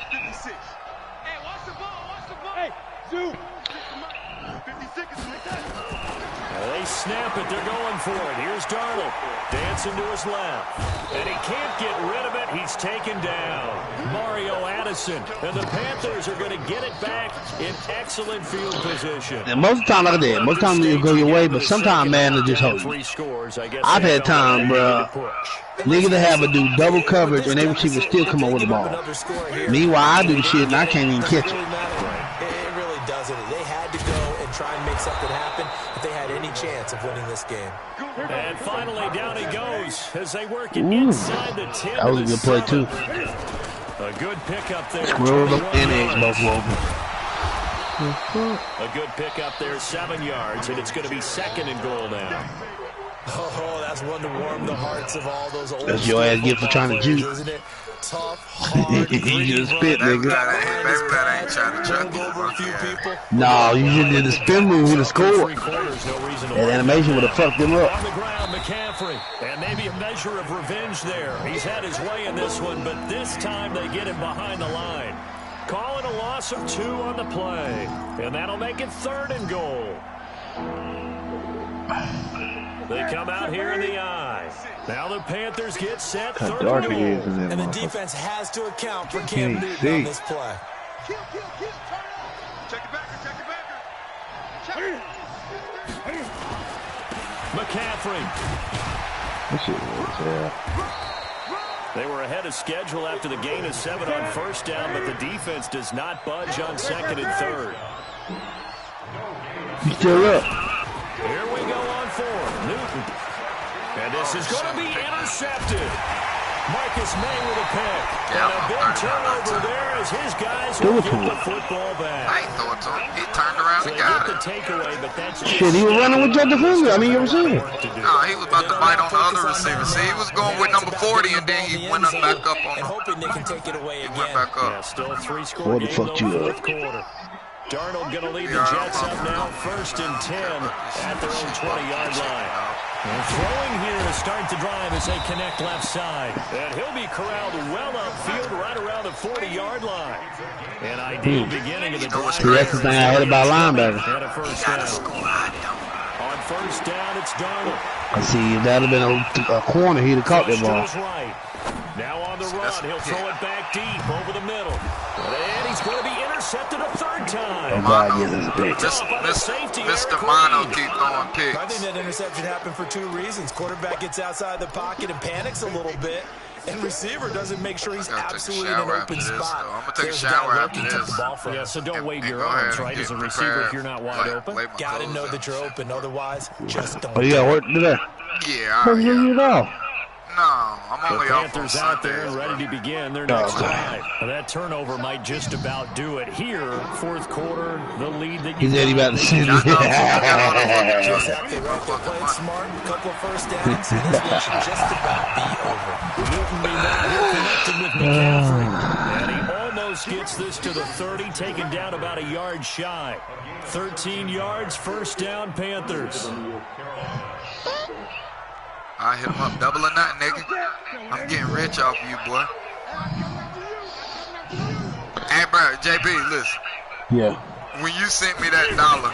They snap it. They're going for it. Here's Darnold. Dancing to his left. And he can't get rid of it. He's taken down. Mario Addison. And the Panthers are going to get it back in excellent field position. And most of the time like that, most of the time it'll go your way, but sometimes, man, it'll just hold you. 3 scores. I guess I've they had know time, they need bruh. to push. Niggas that have a do double coverage, and they receiver still come up with the ball. Meanwhile, I do the shit, and I can't even catch it. It really doesn't. They had to go and try and make something happen if they had any chance of winning this game. And finally, down he goes as they work it inside the 10. That was a good play, too. A good pickup there. Squirrel and eggs, both of them. A good pickup there, 7 yards, and it's going to be 2nd and goal now. Oh, that's one to warm the hearts of all those old. That's your ass get for trying to juke. Isn't it? Tough, hard, He just spit, Baby nigga. Pat ain't trying to chuck over a few it. people. No, you just did the spin move, he'd have scored. 3/4, no reason to That worry. animation would have fucked him up. On the ground, McCaffrey, and maybe a measure of revenge there. He's had his way in this one, but this time they get him behind the line. Calling a loss of 2 on the play, and that'll make it 3rd and goal. They come out here in the eye. Now the Panthers get set. How 3rd dark and it goal. is in that And the motherfucker. defense has to account for Cam Can't Newton see. on this play. Kill, turn up. Check it backer, check it backer. Check it. McCaffrey. That shit was, They were ahead of schedule after the gain of 7 on 1st down, but the defense does not budge on 2nd and 3rd. You still up. Here we go on 4th. Newton. And this is going to be intercepted. Marcus May with a pick. Yeah, and a big turnover there as his guys Throw will it to get him. the football back. I ain't throw it to him. He turned around So and they got get the it. takeaway, but that's Shit, he was running with your defender. I mean, your receiver. Nah, he was about to bite on the other receiver. See, he was going with number 40, and then he went up back up on and him. hoping they can take it away He again. went back Yeah, up. still a three-score What the game, fuck though, you fourth quarter. Darnold going to lead the Yeah, Jets I'm up now, 1st and 10 at their own 20-yard line. And throwing here to start the drive as they connect left side. And he'll be corralled well upfield right around the 40-yard line. An ideal beginning of the drive. See, that's the thing I heard about linebackers. And a first down. On first down, it's Darnold. I see, if that had been a corner, he'd have caught that Flush to ball. his right. Now on the run, he'll throw it back deep over the middle. And he's going to be intercepted a third time. Oh, God, yes, it's a pick. Mr. Mono keep throwing I picks. think that interception happened for two reasons. Quarterback gets outside the pocket and panics a little bit, and receiver doesn't make sure he's Gotta take a absolutely in an shower open after this, spot. though. I'm gonna take a There's guy shower lurking, after took this. the ball from Yeah, him. so don't wave your go ahead arms, and right, get as a receiver if prepared. you're not wide open. Lay my Gotta clothes know out. that you're open, otherwise just don't. Oh, you got work today? Yeah, How's yeah. you off? No, I'm The only off on Panthers out there Sundays, and ready bro. to begin their next Okay. drive. Now, that turnover might just about do it here. Fourth quarter, the lead that He you said he about to send you. Exactly right. They're playing smart, a couple of first downs, and this one should just about be over. Newton meanwhile here connected with McCaffrey. And he almost gets this to the 30, taken down about a yard shy. 13 yards, first down, Panthers. I hit him up, double or nothing, nigga. I'm getting rich off of you, boy. Hey, bro, JB, listen. Yeah. When you sent me that dollar,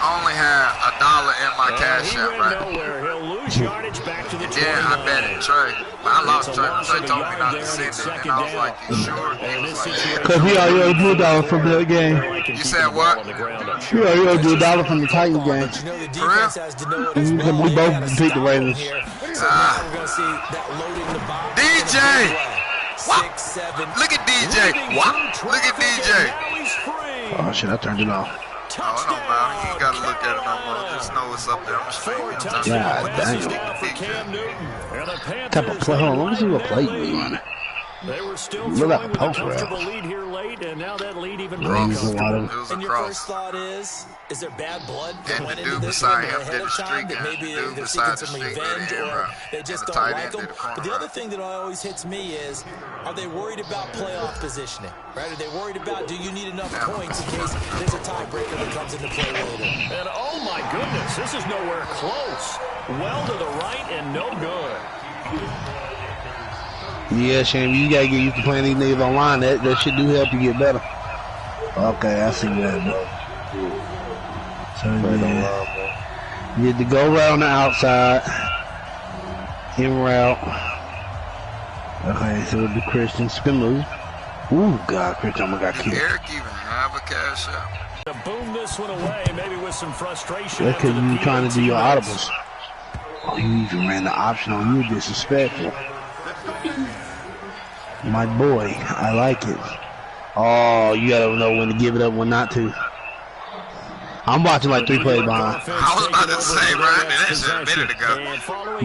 I only had $1 in my cash he app, went right? nowhere. He'll lose yardage back to the 29. Yeah, I bet it, Trey. But I lost It's a Trey. loss Trey of a told me yard not there, to and send it's it. And second I was down. like, you sure? And He in was this like, situation, Because he already drew $1 from the game. You said what? He already drew $1 from the Titans game. But you know the For real? defense has to know it as Mhm, well. we They both gotta beat the stop Ravens. him here. So now we're going to see that loading the box. DJ! in a big way. What? 6, 7. Look at DJ. What? Look at DJ. Now he's free. Oh, shit, I turned it off. Oh, no, man. You ain't got to look at it no more. Just know what's up there. I'm straight. Four I'm touchdown God passes damn. now for Cam Newton. And the Type of Panthers play. Hold on, let me right see what in play their you lead. running. They were still Look like throwing a with a post comfortable route. lead here late, and now that lead even more Ravens a comfortable. lot of. It was a And your cross. first thought is there bad blood that And went the into dude this one beside him ahead did of the time, streak, that and maybe the dude they're beside seeking the some streak revenge, did it, or bro. they just And the don't tight like end them? did the corner But the other route. thing that always hits me is, are they worried about playoff positioning? Right? Are they worried about, do you need enough points in case there's a tiebreaker that comes into play later? And oh my goodness, this is nowhere close. Well to the right and no good. Yeah, Shane, you gotta get used to playing these niggas online. That shit do help you get better. Okay, I see that. So yeah, you had to go right on the outside, in route. Okay, so the Christian spin move. Ooh, God, Christian almost got killed. Eric even have a cash out. To boom this one away, maybe with some frustration. That's after because the you trying to do your PAT audibles. Oh, you even ran the option on you, disrespectful. My boy, I like it. Oh, you gotta know when to give it up, when not to. I'm watching like 3 plays behind. I was about to say, bro, I did that shit a minute ago.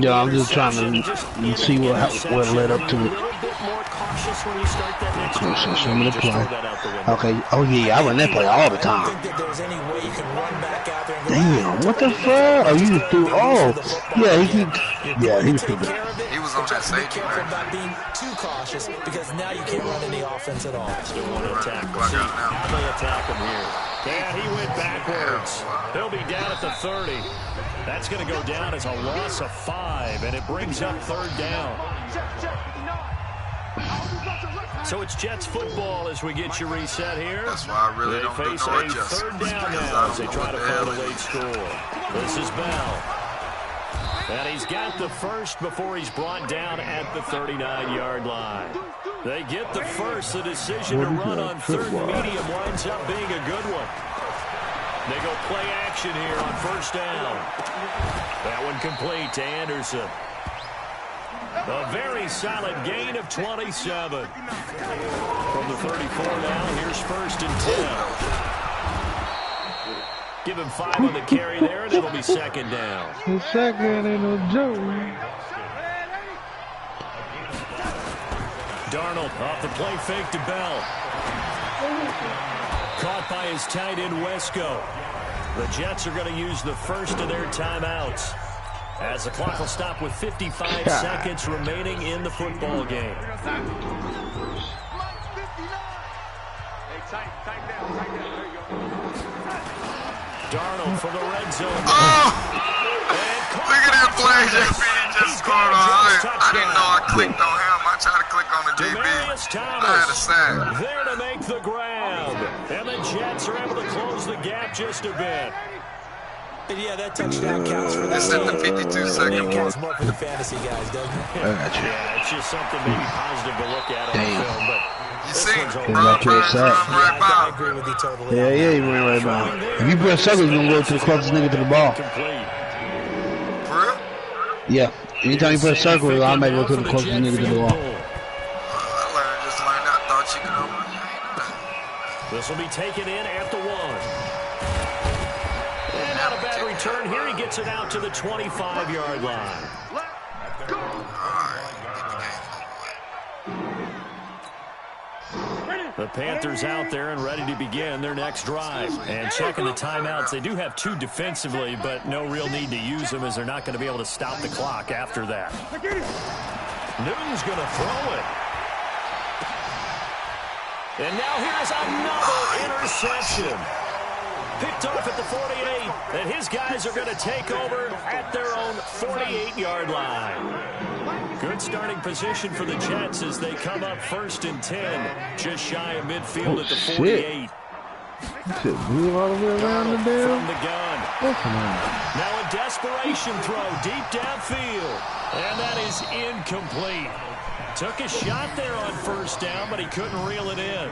Yeah, I'm just trying to see what led up to it. So show me the play. Okay. Oh yeah, I run that play all the I don't time. think that there's any way you can run back out there and go, Damn, what the fuck? Oh, you just threw. Oh, yeah, he was stupid. He was on that Just be safety, careful man. about being too cautious, because now you can't run any offense at all. Still want to attack. Clock See out now. how they attack him here. Yeah, he went backwards. He'll be down at the 30. That's going to go down as a loss of 5, and it brings up 3rd down. So it's Jets football as we get you reset here. That's why I really They don't do face no a adjustments. 3rd down Because now I as they don't try know to what the find a hell it late is. score. This is Bell. And he's got the first before he's brought down at the 39-yard line. They get the first. The decision to run on 3rd and medium winds up being a good one. They go play action here on 1st down. That one complete to Anderson. A very solid gain of 27. From the 34 now, here's 1st and 10. Give him 5 on the carry there, and it'll be second down. The second ain't no joke. Darnold off the play fake to Bell. Caught by his tight end, Wesco. The Jets are going to use the first of their timeouts, as the clock will stop with 55 seconds remaining in the football game. Darnold from the red zone. Oh! Look at that play, JP just scored on. I didn't know I clicked on him. I tried to click on the DB. I had a sack. There to make the grab. And the Jets are able to close the gap just a bit. And yeah, that touchdown counts for It's at the 52-second mark. It counts more for the fantasy guys, doesn't it? Yeah, it's just something maybe positive to look at on film, but you see, Rob Burns run right I by. agree with you totally. Yeah, he went right by. If you press circle, you're going to go to the closest nigga to the ball. For real? Yeah. Anytime you press circle, I might go to the closest nigga to the ball. I just learned that. Thought you could This will be taken in at the 1. And not a bad return here. He gets it out to the 25-yard line. The Panthers out there and ready to begin their next drive. And checking the timeouts, they do have 2 defensively, but no real need to use them as they're not going to be able to stop the clock after that. Newton's going to throw it. And now here's another interception. Picked off at the 48, and his guys are going to take over at their own 48-yard line. Good starting position for the Jets as they come up 1st and 10, just shy of midfield at the 48. Shit, blew all the way around the damn. From the gun. Now a desperation throw deep downfield, and that is incomplete. Took a shot there on 1st down, but he couldn't reel it in.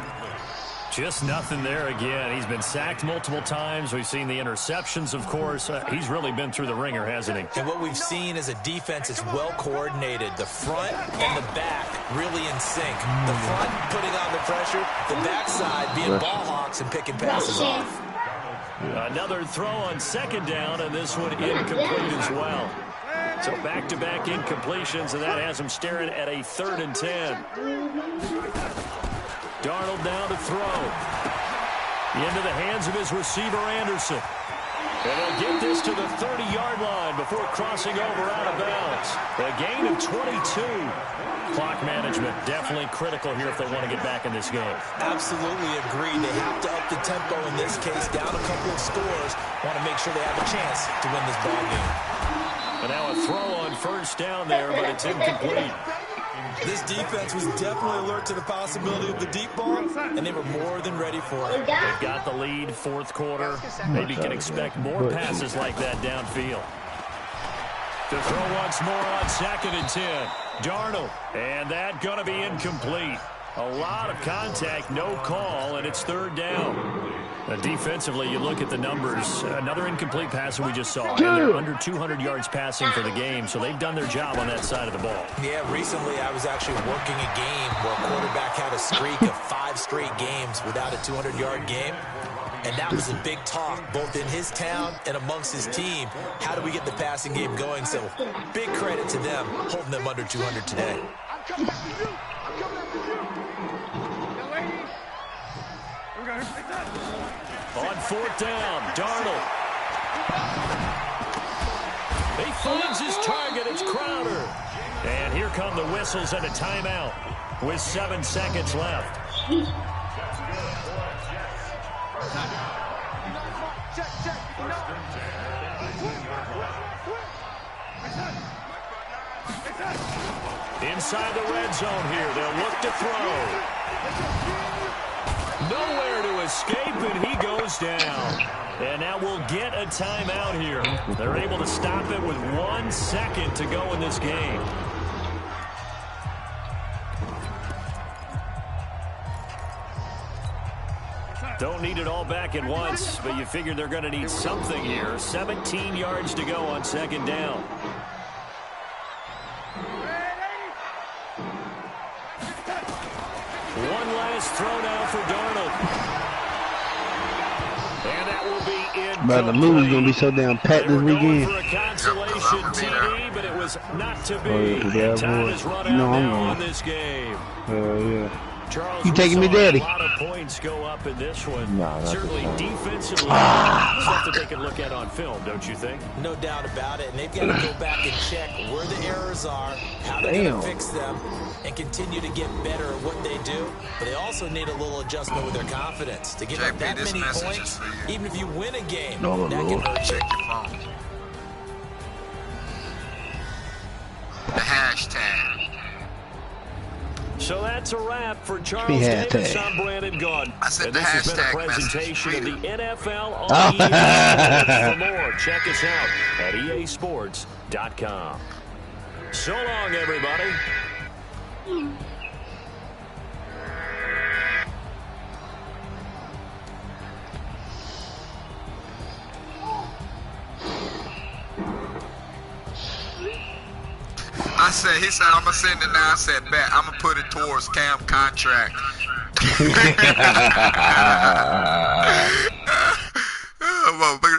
Just nothing there again. He's been sacked multiple times. We've seen the interceptions, of course. He's really been through the ringer, hasn't he? And what we've seen is a defense that's well coordinated. The front and the back really in sync. The front putting on the pressure, the backside being ball hawks and picking passes off. Another throw on 2nd down, and this one incomplete as well. So back-to-back incompletions, and that has him staring at a 3rd and 10. Darnold now to throw. Into the hands of his receiver, Anderson. And he'll get this to the 30-yard line before crossing over out of bounds. A gain of 22. Clock management definitely critical here if they want to get back in this game. Absolutely agreed. They have to up the tempo in this case, down a couple of scores. Want to make sure they have a chance to win this ball game. And now a throw on 1st down there, but it's incomplete. This defense was definitely alert to the possibility of the deep ball, and they were more than ready for it. They've got the lead, 4th quarter. Maybe can expect more passes like that downfield. To throw once more on 2nd and 10. Darnold, and that going to be incomplete. A lot of contact, no call, and it's 3rd down. Defensively, you look at the numbers. Another incomplete pass that we just saw. And they're under 200 yards passing for the game, so they've done their job on that side of the ball. Yeah, recently I was actually working a game where a quarterback had a streak of 5 straight games without a 200-yard game. And that was a big talk, both in his town and amongst his team. How do we get the passing game going? So big credit to them, holding them under 200 today. On 4th down, Darnold. He finds his target. It's Crowder. And here come the whistles and a timeout with 7 seconds left. Inside the red zone here. They'll look to throw. Nowhere to escape, and he goes down. And now we'll get a timeout here. They're able to stop it with 1 second to go in this game. Don't need it all back at once, but you figure they're going to need something here. 17 yards to go on 2nd down. One last throw now for Darnold. And that will be in. But the movie's gonna be so damn packed this weekend. For a consolation TD, but it was not to be. Yeah, Time is run out now on this game. Yeah. Charles, You taking me, Daddy? A lot of points go up in this one. Nah, certainly defensively, stuff that they can look at on film, don't you think? No doubt about it. And they've got to go back and check where the errors are, how they're going to fix them, and continue to get better at what they do. But they also need a little adjustment with their confidence. To give up that many points, even if you win a game, that can hurt you. Check your phone. The hashtag. So that's a wrap for Charles Davis. I'm Brandon Gaudin. I said and the this has been a hashtag presentation of the NFL on EA Sports. For more, check us out at easports.com. So long, everybody. He said, I'm going to send it now. I said, bet. I'm going to put it towards Cam contract. Well,